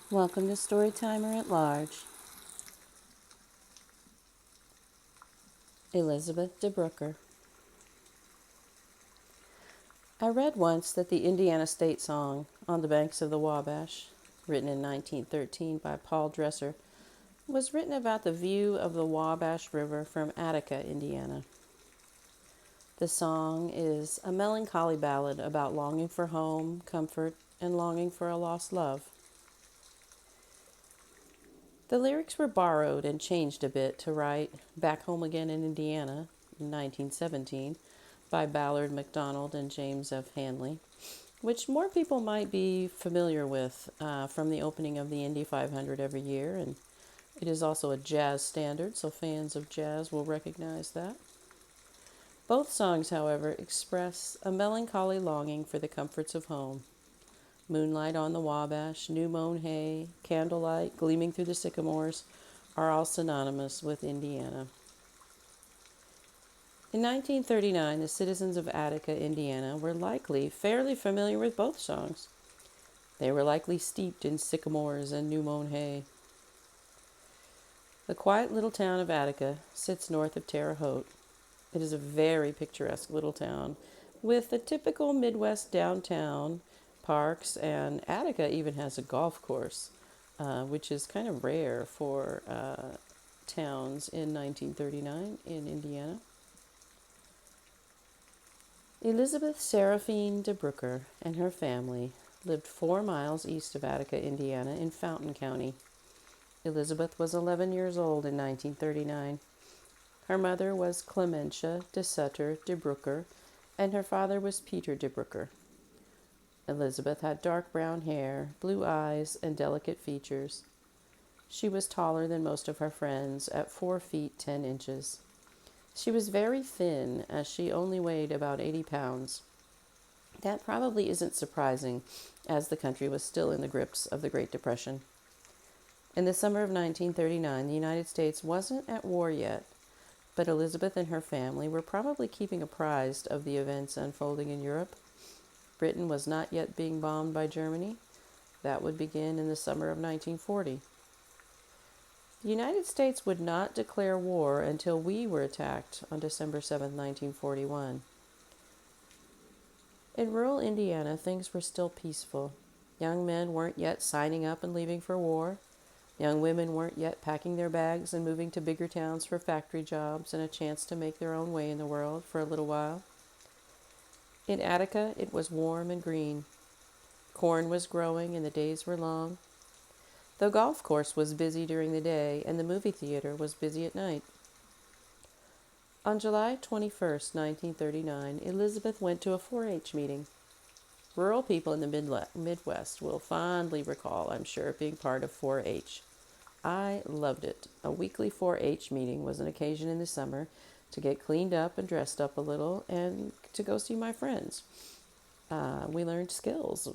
Welcome to Storytimer at Large. Elizabeth DeBruicker. I read once that the Indiana state song, On the Banks of the Wabash, written in 1913 by Paul Dresser, was written about the view of the Wabash River from Attica, Indiana. The song is a melancholy ballad about longing for home, comfort, and longing for a lost love. The lyrics were borrowed and changed a bit to write Back Home Again in Indiana in 1917 by Ballard MacDonald and James F. Hanley, which more people might be familiar with from the opening of the Indy 500 every year, and it is also a jazz standard, so fans of jazz will recognize that. Both songs, however, express a melancholy longing for the comforts of home. Moonlight on the Wabash, new mown hay, candlelight gleaming through the sycamores are all synonymous with Indiana. In 1939, the citizens of Attica, Indiana, were likely fairly familiar with both songs. They were likely steeped in sycamores and new mown hay. The quiet little town of Attica sits north of Terre Haute. It is a very picturesque little town with a typical Midwest downtown, parks, and Attica even has a golf course, which is kind of rare for towns in 1939 in Indiana. Elizabeth Seraphine DeBruicker and her family lived 4 miles east of Attica, Indiana, in Fountain County. Elizabeth was 11 years old in 1939. Her mother was Clementia de Sutter DeBruicker, and her father was Peter DeBruicker. Elizabeth had dark brown hair, blue eyes, and delicate features. She was taller than most of her friends, at 4 feet 10 inches. She was very thin, as she only weighed about 80 pounds. That probably isn't surprising, as the country was still in the grips of the Great Depression. In the summer of 1939, the United States wasn't at war yet, but Elizabeth and her family were probably keeping apprised of the events unfolding in Europe. Britain was not yet being bombed by Germany. That would begin in the summer of 1940. The United States would not declare war until we were attacked on December 7, 1941. In rural Indiana, things were still peaceful. Young men weren't yet signing up and leaving for war. Young women weren't yet packing their bags and moving to bigger towns for factory jobs and a chance to make their own way in the world for a little while. In Attica, it was warm and green. Corn was growing and the days were long. The golf course was busy during the day and the movie theater was busy at night. On July 21st, 1939, Elizabeth went to a 4-H meeting. Rural people in the Midwest will fondly recall, I'm sure, being part of 4-H. I loved it. A weekly 4-H meeting was an occasion in the summer to get cleaned up and dressed up a little and to go see my friends. We learned skills.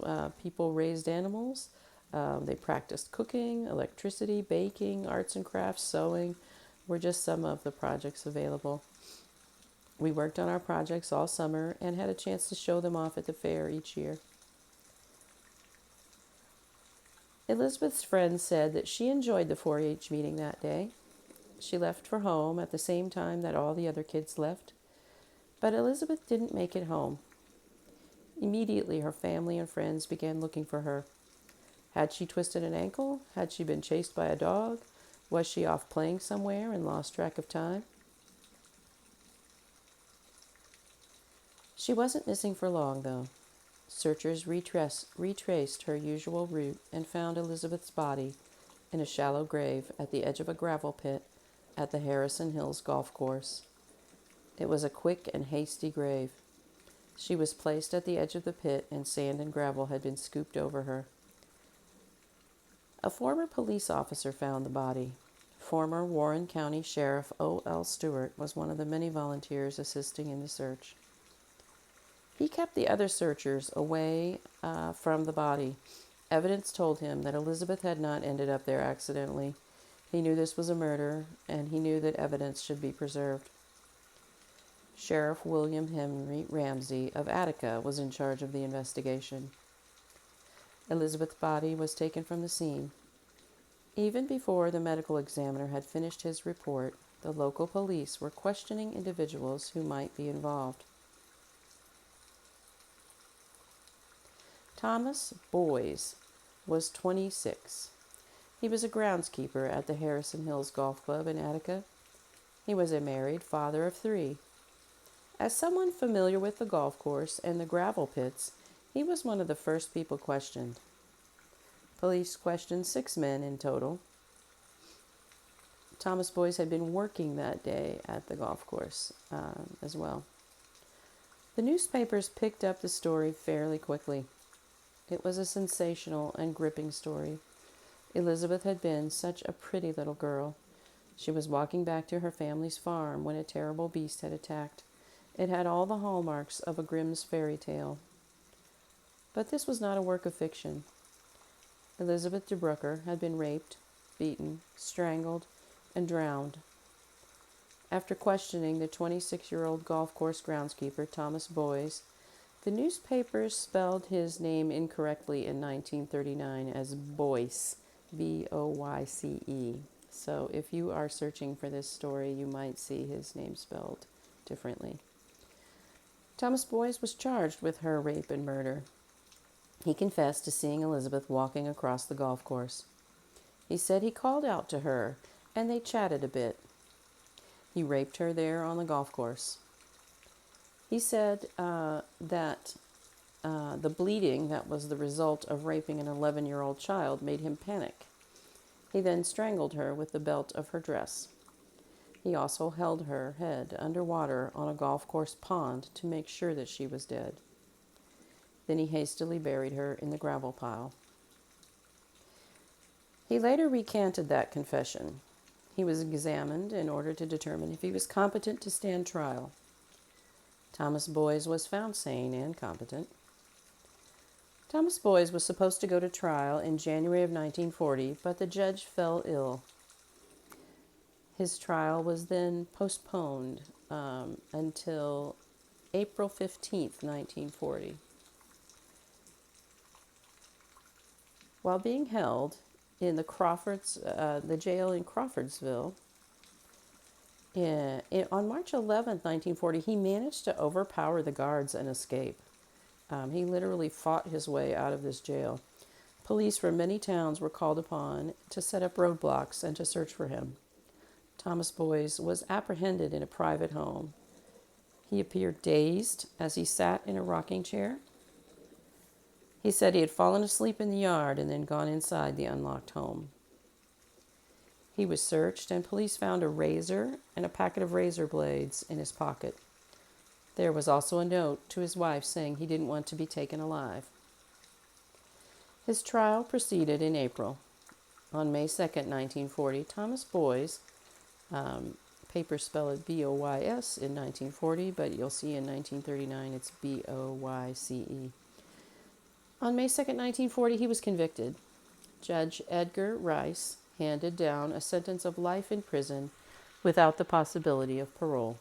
People raised animals. They practiced cooking, electricity, baking, arts and crafts, sewing were just some of the projects available. We worked on our projects all summer and had a chance to show them off at the fair each year. Elizabeth's friends said that she enjoyed the 4-H meeting that day. She left for home at the same time that all the other kids left, but Elizabeth didn't make it home. Immediately, her family and friends began looking for her. Had she twisted an ankle? Had she been chased by a dog? Was she off playing somewhere and lost track of time? She wasn't missing for long, though. Searchers retraced her usual route and found Elizabeth's body in a shallow grave at the edge of a gravel pit at the Harrison Hills golf course. It was a quick and hasty grave. She was placed at the edge of the pit and sand and gravel had been scooped over her. A former police officer found the body. Former Warren County Sheriff O.L. Stewart was one of the many volunteers assisting in the search. He kept the other searchers away from the body. Evidence told him that Elizabeth had not ended up there accidentally. He knew this was a murder, and he knew that evidence should be preserved. Sheriff William Henry Ramsey of Attica was in charge of the investigation. Elizabeth's body was taken from the scene. Even before the medical examiner had finished his report, the local police were questioning individuals who might be involved. Thomas Boyes was 26. He was a groundskeeper at the Harrison Hills Golf Club in Attica. He was a married father of 3. As someone familiar with the golf course and the gravel pits, he was one of the first people questioned. Police questioned 6 men in total. Thomas Boyes had been working that day at the golf course as well. The newspapers picked up the story fairly quickly. It was a sensational and gripping story. Elizabeth had been such a pretty little girl. She was walking back to her family's farm when a terrible beast had attacked. It had all the hallmarks of a Grimm's fairy tale. But this was not a work of fiction. Elizabeth DeBruicker had been raped, beaten, strangled, and drowned. After questioning the 26-year-old golf course groundskeeper, Thomas Boyes, the newspapers spelled his name incorrectly in 1939 as Boyce, B-O-Y-C-E. So if you are searching for this story, you might see his name spelled differently. Thomas Boyes was charged with her rape and murder. He confessed to seeing Elizabeth walking across the golf course. He said he called out to her, and they chatted a bit. He raped her there on the golf course. He said that the bleeding that was the result of raping an 11-year-old child made him panic. He then strangled her with the belt of her dress. He also held her head underwater on a golf course pond to make sure that she was dead. Then he hastily buried her in the gravel pile. He later recanted that confession. He was examined in order to determine if he was competent to stand trial. Thomas Boyes was found sane and competent. Thomas Boyes was supposed to go to trial in January of 1940, but the judge fell ill. His trial was then postponed until April 15th, 1940. While being held in the jail in Crawfordsville, on March 11th, 1940, he managed to overpower the guards and escape. He literally fought his way out of this jail. Police from many towns were called upon to set up roadblocks and to search for him. Thomas Boyes was apprehended in a private home. He appeared dazed as he sat in a rocking chair. He said he had fallen asleep in the yard and then gone inside the unlocked home. He was searched, and police found a razor and a packet of razor blades in his pocket. There was also a note to his wife saying he didn't want to be taken alive. His trial proceeded in April. On May 2nd, 1940, Thomas Boyes, papers spell it B-O-Y-S in 1940, but you'll see in 1939 it's B-O-Y-C-E. On May 2nd, 1940, he was convicted. Judge Edgar Rice handed down a sentence of life in prison without the possibility of parole.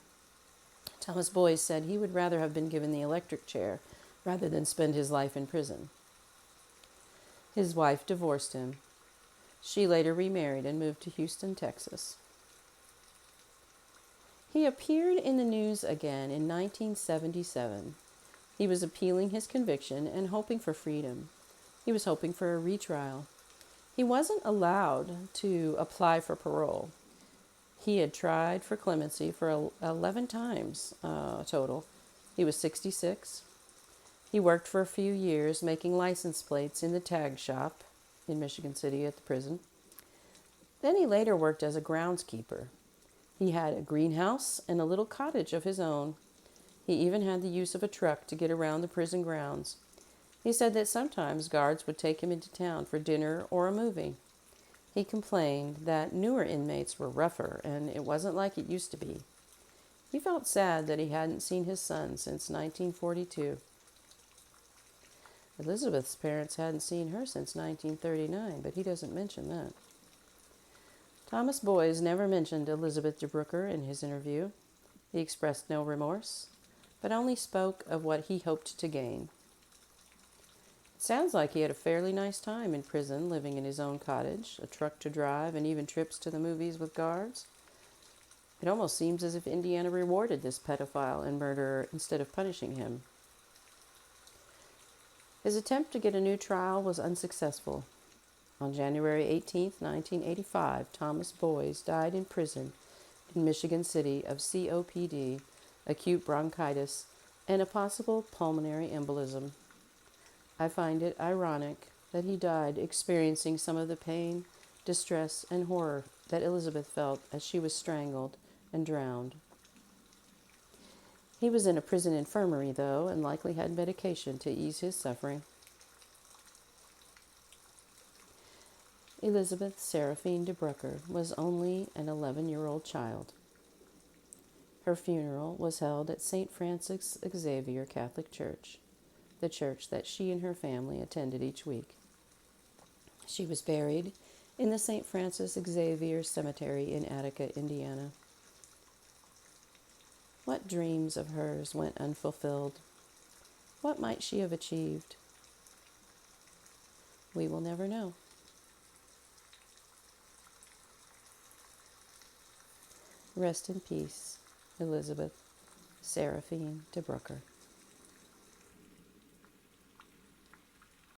Thomas Boyes said he would rather have been given the electric chair rather than spend his life in prison. His wife divorced him. She later remarried and moved to Houston, Texas. He appeared in the news again in 1977. He was appealing his conviction and hoping for freedom. He was hoping for a retrial. He wasn't allowed to apply for parole. He had tried for clemency for 11 times total. He was 66. He worked for a few years making license plates in the tag shop in Michigan City at the prison. Then he later worked as a groundskeeper. He had a greenhouse and a little cottage of his own. He even had the use of a truck to get around the prison grounds. He said that sometimes guards would take him into town for dinner or a movie. He complained that newer inmates were rougher, and it wasn't like it used to be. He felt sad that he hadn't seen his son since 1942. Elizabeth's parents hadn't seen her since 1939, but he doesn't mention that. Thomas Boyes never mentioned Elizabeth DeBruicker in his interview. He expressed no remorse, but only spoke of what he hoped to gain. Sounds like he had a fairly nice time in prison, living in his own cottage, a truck to drive, and even trips to the movies with guards. It almost seems as if Indiana rewarded this pedophile and murderer instead of punishing him. His attempt to get a new trial was unsuccessful. On January 18, 1985, Thomas Boyes died in prison in Michigan City of COPD, acute bronchitis, and a possible pulmonary embolism. I find it ironic that he died experiencing some of the pain, distress, and horror that Elizabeth felt as she was strangled and drowned. He was in a prison infirmary, though, and likely had medication to ease his suffering. Elizabeth Seraphine DeBruicker was only an 11-year-old child. Her funeral was held at St. Francis Xavier Catholic Church, the church that she and her family attended each week. She was buried in the St. Francis Xavier Cemetery in Attica, Indiana. What dreams of hers went unfulfilled? What might she have achieved? We will never know. Rest in peace, Elizabeth Seraphine DeBruicker.